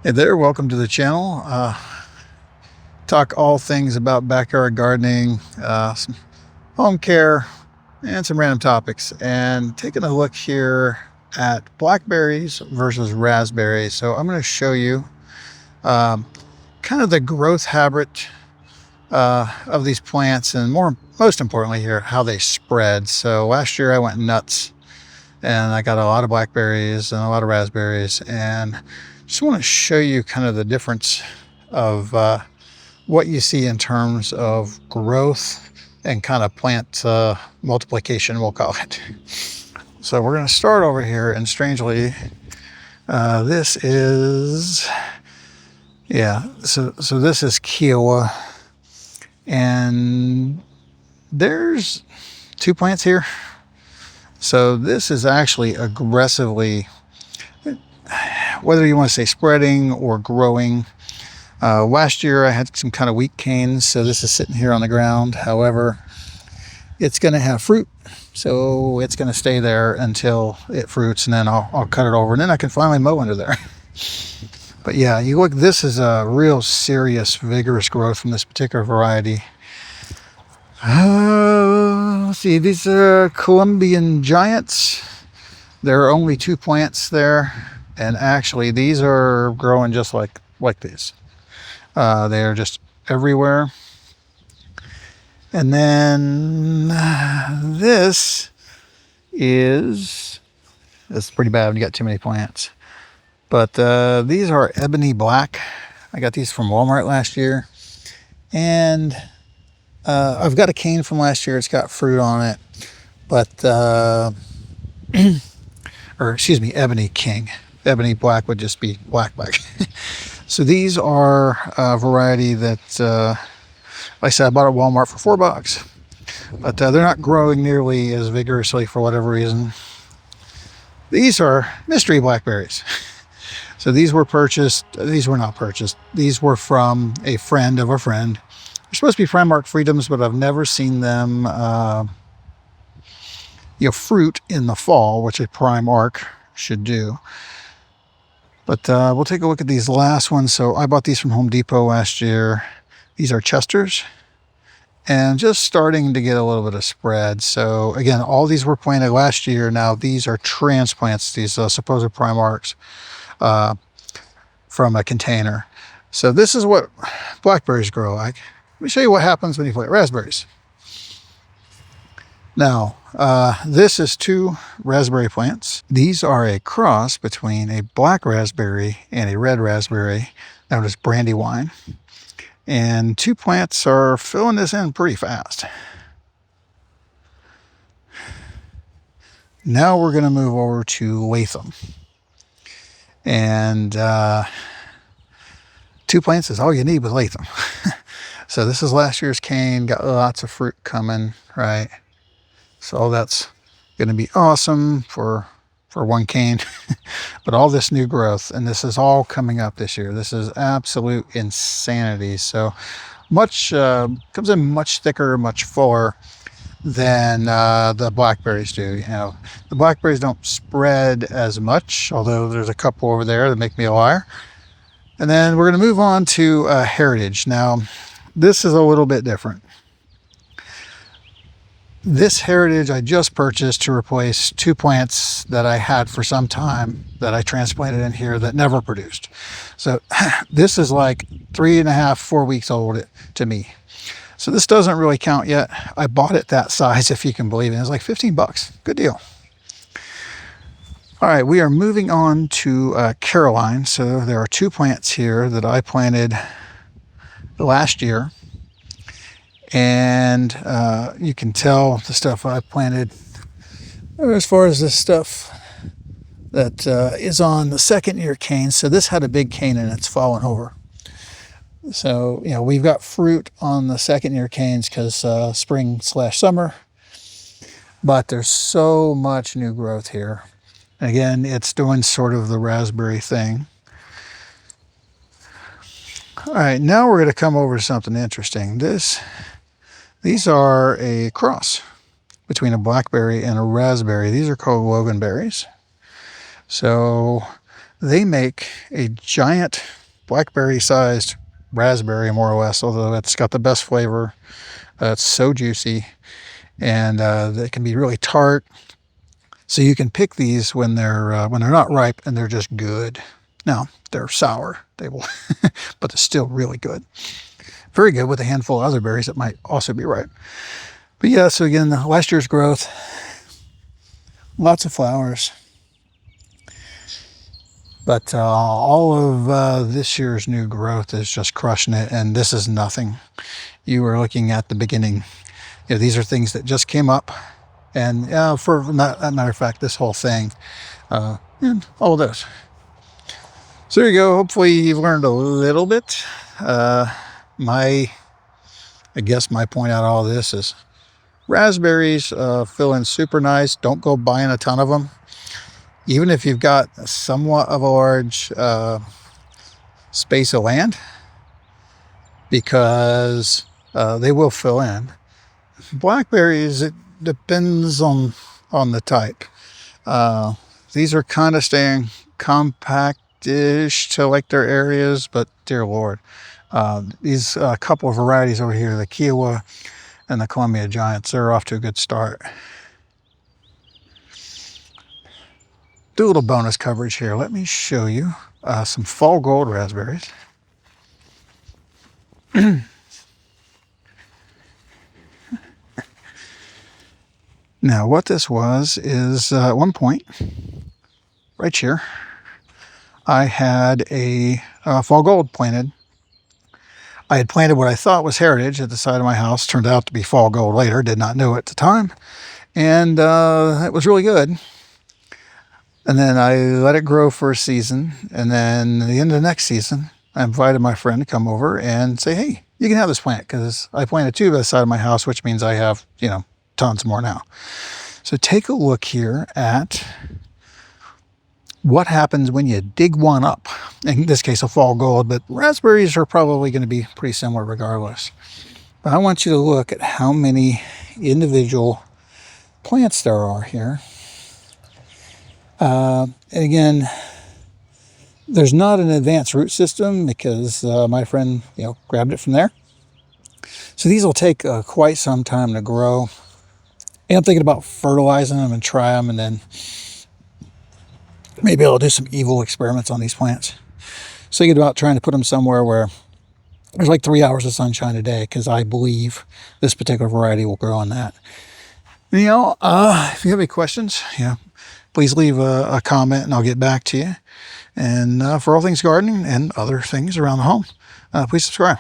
Hey there, welcome to the channel. Talk all things about backyard gardening, some home care, and some random topics. And taking a look here at blackberries versus raspberries. So I'm going to show you kind of the growth habit of these plants, and most importantly here, how they spread. So last year I went nuts and I got a lot of blackberries and a lot of raspberries, and just want to show you kind of the difference of what you see in terms of growth and kind of plant multiplication, we'll call it. So we're going to start over here, and strangely, this is, so this is Kiowa, and there's 2 plants here. So this is actually aggressively, whether you want to say spreading or growing. Last year I had some kind of weak canes, so this is sitting here on the ground. However, it's going to have fruit, so it's going to stay there until it fruits, and then I'll cut it over, and then I can finally mow under there. But yeah, you look, this is a real serious, vigorous growth from this particular variety. Let's see, these are Colombia Giants. There are only 2 plants there, and actually these are growing just like these. They are just everywhere. And then this is, it's pretty bad when you got too many plants. But these are Ebony Black. I got these from Walmart last year. And I've got a cane from last year. It's got fruit on it. But, or excuse me, Ebony King. Ebony Black would just be black. So these are a variety that, like I said, I bought at Walmart for $4. But they're not growing nearly as vigorously for whatever reason. These are mystery blackberries. So these were not purchased. These were from a friend of a friend. They're supposed to be Primark Freedoms, but I've never seen them fruit in the fall, which a Primark should do. But we'll take a look at these last ones. So I bought these from Home Depot last year. These are Chesters, and just starting to get a little bit of spread. So again, all these were planted last year. Now these are transplants, these supposed Primarks from a container. So this is what blackberries grow like. Let me show you what happens when you plant raspberries. Now, this is 2 raspberry plants. These are a cross between a black raspberry and a red raspberry known as Brandywine. And 2 plants are filling this in pretty fast. Now we're going to move over to Latham. And 2 plants is all you need with Latham. So this is last year's cane, got lots of fruit coming, right? So that's going to be awesome for 1 cane. But all this new growth, and this is all coming up this year. This is absolute insanity. So much comes in much thicker, much fuller than the blackberries do. You know, the blackberries don't spread as much, although there's a couple over there that make me a liar. And then we're going to move on to Heritage. Now, this is a little bit different. This Heritage I just purchased to replace 2 plants that I had for some time that I transplanted in here that never produced. So this is like 3.5, 4 weeks old to me. So this doesn't really count yet. I bought it that size, if you can believe it. It was like $15. Good deal. All right, we are moving on to Caroline. So there are 2 plants here that I planted last year. And you can tell the stuff I planted, as far as this stuff that is on the 2nd year cane. So this had a big cane and it's fallen over. So, you know, we've got fruit on the 2nd year canes because spring/summer, but there's so much new growth here. And again, it's doing sort of the raspberry thing. All right, now we're going to come over to something interesting. These are a cross between a blackberry and a raspberry. These are called Loganberries. So they make a giant blackberry sized raspberry, more or less, although it's got the best flavor. It's so juicy, and they can be really tart. So you can pick these when they're not ripe, and they're just good. Now they're sour, they will, but they're still really good. Very good with a handful of other berries that might also be ripe. But yeah, so again, last year's growth, lots of flowers. But all of this year's new growth is just crushing it, and this is nothing. You are looking at the beginning. You know, these are things that just came up, and for a matter of fact, this whole thing, and all of this. So there you go. Hopefully you've learned a little bit. I guess my point out of all this is raspberries fill in super nice. Don't go buying a ton of them. Even if you've got somewhat of a large space of land, because they will fill in. Blackberries, it depends on the type. These are kind of staying compact-ish to like their areas, but dear Lord, these couple of varieties over here, the Kiowa and the Colombia Giants, they're off to a good start. Do a little bonus coverage here. Let me show you some fall gold raspberries. Now, what this was is at one point, right here, I had a fall gold planted. I had planted what I thought was heritage at the side of my house. Turned out to be fall gold later. Did not know at the time. And it was really good. And then I let it grow for a season. And then at the end of the next season, I invited my friend to come over and say, hey, you can have this plant, because I planted two by the side of my house, which means I have, tons more now. So take a look here at what happens when you dig one up. In this case, a fall gold, but raspberries are probably going to be pretty similar regardless. But I want you to look at how many individual plants there are here. And again, there's not an advanced root system because my friend, grabbed it from there. So these will take quite some time to grow. And I'm thinking about fertilizing them and try them, and then maybe I'll do some evil experiments on these plants. So thinking about trying to put them somewhere where there's like 3 hours of sunshine a day, because I believe this particular variety will grow on that. If you have any questions, please leave a comment and I'll get back to you. And for all things gardening and other things around the home, please subscribe.